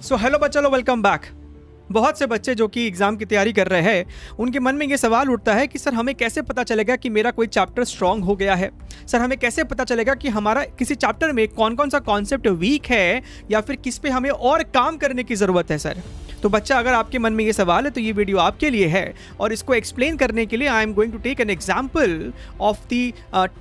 So hello बच्चा लो, welcome back. बहुत से बच्चे जो कि एग्ज़ाम की तैयारी कर रहे हैं, उनके मन में ये सवाल उठता है कि सर हमें कैसे पता चलेगा कि मेरा कोई चैप्टर स्ट्रांग हो गया है। सर हमें कैसे पता चलेगा कि हमारा किसी चैप्टर में कौन कौन सा कॉन्सेप्ट वीक है या फिर किस पे हमें और काम करने की ज़रूरत है। सर तो बच्चा, अगर आपके मन में ये सवाल है तो ये वीडियो आपके लिए है, और इसको एक्सप्लेन करने के लिए I am going to take an example of the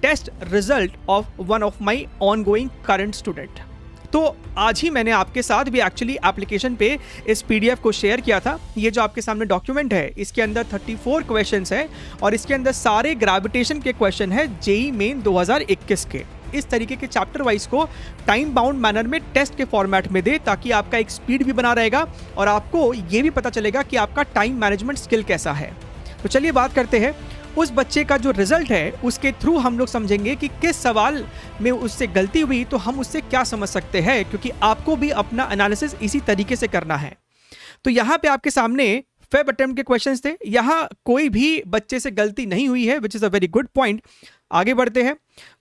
test result of one of my ongoing current student. तो आज ही मैंने आपके साथ भी एक्चुअली एप्लीकेशन पे इस पीडीएफ को शेयर किया था। ये जो आपके सामने डॉक्यूमेंट है, इसके अंदर 34 क्वेश्चंस है और इसके अंदर सारे ग्रेविटेशन के क्वेश्चन है जेईई मेन 2021 के। इस तरीके के चैप्टर वाइज को टाइम बाउंड मैनर में टेस्ट के फॉर्मेट में दे, ताकि आपका एक स्पीड भी बना रहेगा और आपको ये भी पता चलेगा कि आपका टाइम मैनेजमेंट स्किल कैसा है। तो चलिए बात करते हैं उस बच्चे का जो रिजल्ट है, उसके थ्रू हम लोग समझेंगे कि किस सवाल में उससे गलती हुई तो हम उससे क्या समझ सकते हैं, क्योंकि आपको भी अपना एनालिसिस इसी तरीके से करना है। तो यहाँ पे आपके सामने फेब अटेम्प्ट के क्वेश्चंस थे, यहाँ कोई भी बच्चे से गलती नहीं हुई है, which is a very good point. आगे बढ़ते हैं।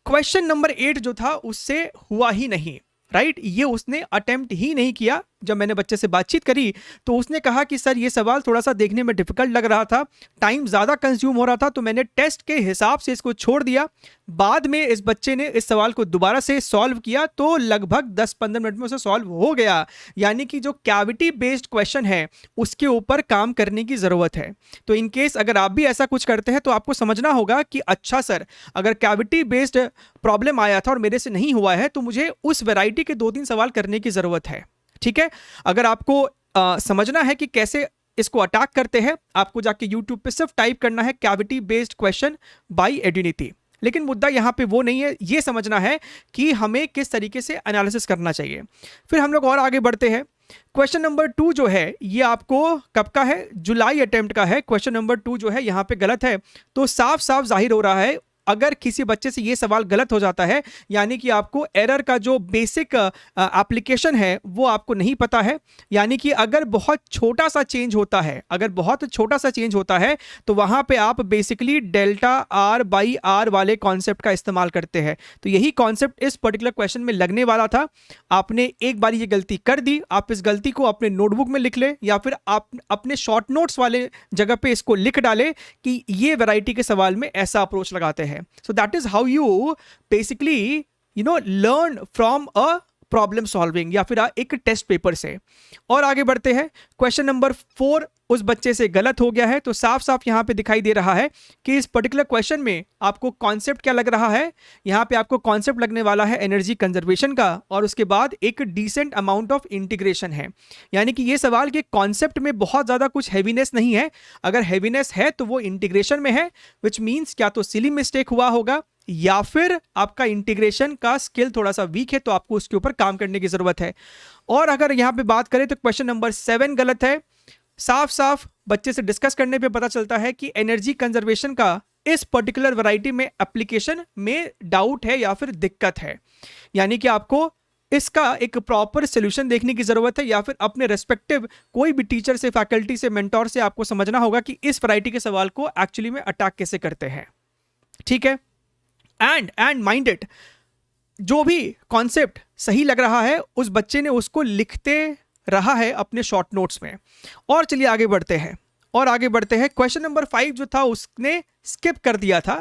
क्वेश्चन नंबर 8 जो था उससे हुआ ही नहीं, राइट ये उसने अटेम्प्ट ही नहीं किया। जब मैंने बच्चे से बातचीत करी तो उसने कहा कि सर ये सवाल थोड़ा सा देखने में डिफिकल्ट लग रहा था, टाइम ज़्यादा कंज्यूम हो रहा था, तो मैंने टेस्ट के हिसाब से इसको छोड़ दिया। बाद में इस बच्चे ने इस सवाल को दोबारा से सॉल्व किया तो लगभग 10-15 मिनट में उसे सॉल्व हो गया। यानी कि जो कैविटी बेस्ड क्वेश्चन है उसके ऊपर काम करने की ज़रूरत है। तो इन केस अगर आप भी ऐसा कुछ करते हैं तो आपको समझना होगा कि अच्छा सर, अगर कैविटी बेस्ड प्रॉब्लम आया था और मेरे से नहीं हुआ है तो मुझे उस वैरायटी के 2-3 सवाल करने की ज़रूरत है। ठीक है, अगर आपको समझना है कि कैसे इसको अटैक करते हैं, आपको जाके YouTube पे सिर्फ टाइप करना है कैविटी बेस्ड क्वेश्चन बाय एड्यूनिटी। लेकिन मुद्दा यहाँ पे वो नहीं है, ये समझना है कि हमें किस तरीके से एनालिसिस करना चाहिए। फिर हम लोग और आगे बढ़ते हैं। क्वेश्चन नंबर 2 जो है ये आपको कब का है? जुलाई अटेम्प्ट का है। क्वेश्चन नंबर 2 जो है यहाँ पे गलत है, तो साफ साफ जाहिर हो रहा है अगर किसी बच्चे से ये सवाल गलत हो जाता है, यानी कि आपको एरर का जो बेसिक एप्लीकेशन है वो आपको नहीं पता है। यानी कि अगर बहुत छोटा सा चेंज होता है, तो वहां पे आप basically delta R by R वाले कॉन्सेप्ट का इस्तेमाल करते हैं। तो यही कॉन्सेप्ट इस पर्टिकुलर क्वेश्चन में लगने वाला था। आपने एक बार ये गलती कर दी, आप इस गलती को अपने नोटबुक में लिख ले या फिर आप अपने शॉर्ट नोट्स वाले जगह पे इसको लिख डाले कि ये वैरायटी के सवाल में ऐसा अप्रोच लगाते हैं। So that is how you basically learn from a problem solving या फिर एक टेस्ट पेपर से। और आगे बढ़ते हैं। क्वेश्चन नंबर 4 उस बच्चे से गलत हो गया है, तो साफ साफ यहां पे दिखाई दे रहा है कि इस पर्टिकुलर क्वेश्चन में आपको कॉन्सेप्ट क्या लग रहा है। यहां पे आपको कॉन्सेप्ट लगने वाला है एनर्जी कंजर्वेशन का, और उसके बाद एक डिसेंट अमाउंट ऑफ इंटीग्रेशन है। यानी कि ये सवाल के कॉन्सेप्ट में बहुत ज्यादा कुछ हैवीनेस नहीं है। अगर हैवीनेस है तो वो इंटीग्रेशन में है, विच मीन्स क्या तो सिली मिस्टेक हुआ होगा या फिर आपका इंटीग्रेशन का स्किल थोड़ा सा वीक है, तो आपको उसके ऊपर काम करने की जरूरत है। और अगर यहां पे बात करें तो क्वेश्चन नंबर 7 गलत है। साफ साफ बच्चे से डिस्कस करने पे पता चलता है कि एनर्जी कंजर्वेशन का इस पर्टिकुलर वैरायटी में एप्लीकेशन में डाउट है या फिर दिक्कत है। यानी कि आपको इसका एक प्रॉपर सोल्यूशन देखने की जरूरत है, या फिर अपने रेस्पेक्टिव कोई भी टीचर से, फैकल्टी से, मेंटोर से आपको समझना होगा कि इस वैरायटी के सवाल को एक्चुअली में अटैक कैसे करते हैं। ठीक है, एंड माइंड इट, जो भी कॉन्सेप्ट सही लग रहा है उस बच्चे ने उसको लिखते रहा है अपने शॉर्ट नोट्स में। और चलिए आगे बढ़ते हैं। क्वेश्चन नंबर 5 जो था उसने स्किप कर दिया था।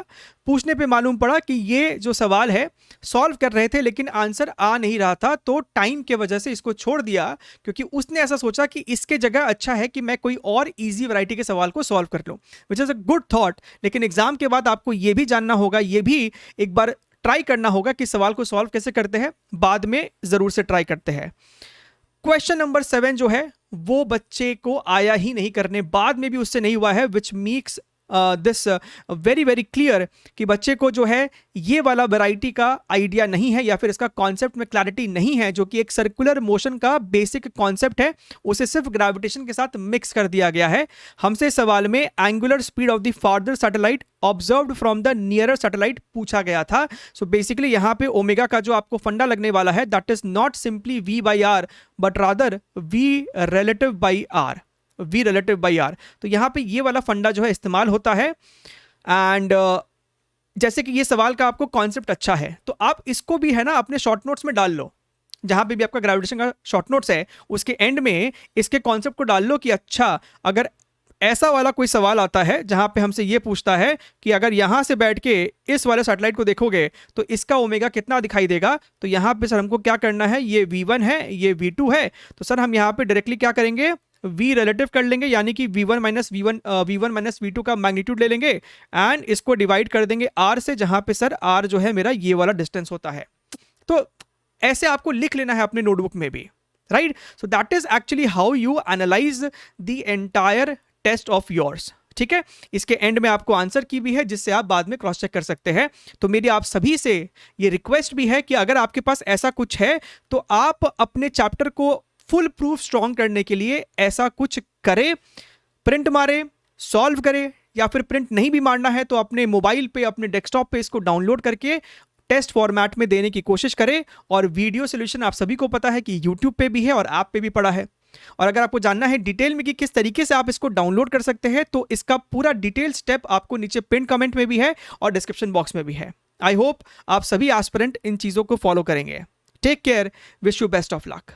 पूछने पे मालूम पड़ा कि ये जो सवाल है सॉल्व कर रहे थे लेकिन आंसर आ नहीं रहा था, तो टाइम के वजह से इसको छोड़ दिया, क्योंकि उसने ऐसा सोचा कि इसके जगह अच्छा है कि मैं कोई और इजी वैरायटी के सवाल को सॉल्व कर लूं, which is a good thought. लेकिन एग्जाम के बाद आपको ये भी जानना होगा, ये भी एक बार ट्राई करना होगा कि सवाल को सॉल्व कैसे करते हैं। बाद में जरूर से ट्राई करते हैं। क्वेश्चन नंबर 7 जो है वो बच्चे को आया ही नहीं करने, बाद में भी उससे नहीं हुआ है, which makes this very very clear कि बच्चे को जो है ये वाला वैरायटी का आइडिया नहीं है या फिर इसका कॉन्सेप्ट में क्लैरिटी नहीं है, जो कि एक सर्कुलर मोशन का बेसिक कॉन्सेप्ट है, उसे सिर्फ ग्रेविटेशन के साथ मिक्स कर दिया गया है। हमसे सवाल में angular speed of the farther satellite observed from the nearer satellite पूछा गया था। सो बेसिकली यहाँ पे ओमेगा का जो आपको फंडा लगने वाला है, that is not simply v by r but rather v relative by r। तो यहाँ पे ये वाला फंडा जो है इस्तेमाल होता है। एंड जैसे कि ये सवाल का आपको कॉन्सेप्ट अच्छा है तो आप इसको भी है ना अपने शॉर्ट नोट्स में डाल लो। जहां पे भी आपका ग्रेविटेशन का शॉर्ट नोट्स है उसके एंड में इसके कॉन्सेप्ट को डाल लो कि अच्छा अगर ऐसा वाला कोई सवाल आता है जहां पे हमसे ये पूछता है कि अगर यहां से बैठ के इस वाले सैटेलाइट को देखोगे तो इसका ओमेगा कितना दिखाई देगा, तो यहां पे सर हमको क्या करना है, ये V1 है ये V2 है, तो सर हम यहां पे डायरेक्टली क्या करेंगे, V रिलेटिव कर लेंगे, यानी कि V1 माइनस V2 का मैग्नीट्यूड ले लेंगे एंड इसको डिवाइड कर देंगे R से, जहां पे सर R जो है मेरा ये वाला डिस्टेंस होता है। तो ऐसे आपको लिख लेना है अपने नोटबुक में भी, right. So that is actually how you analyse the entire test of yours, ठीक है। इसके एंड में आपको आंसर की भी है जिससे आप बाद में क्रॉस चेक कर सकते हैं। तो मेरी आप सभी से ये रिक्वेस्ट भी है कि अगर आपके पास ऐसा कुछ है तो आप अपने चैप्टर को फुल प्रूफ स्ट्रॉन्ग करने के लिए ऐसा कुछ करें, प्रिंट मारे, सॉल्व करे, या फिर प्रिंट नहीं भी मारना है तो अपने मोबाइल पे अपने डेस्कटॉप पे इसको डाउनलोड करके टेस्ट फॉर्मेट में देने की कोशिश करें। और वीडियो सॉल्यूशन आप सभी को पता है कि यूट्यूब पे भी है और ऐप पे भी पड़ा है। और अगर आपको जानना है डिटेल में कि किस तरीके से आप इसको डाउनलोड कर सकते हैं तो इसका पूरा डिटेल स्टेप आपको नीचे पिन कमेंट में भी है और डिस्क्रिप्शन बॉक्स में भी है। आई होप आप सभी एस्पिरेंट इन चीज़ों को फॉलो करेंगे। Take care, wish you best of luck.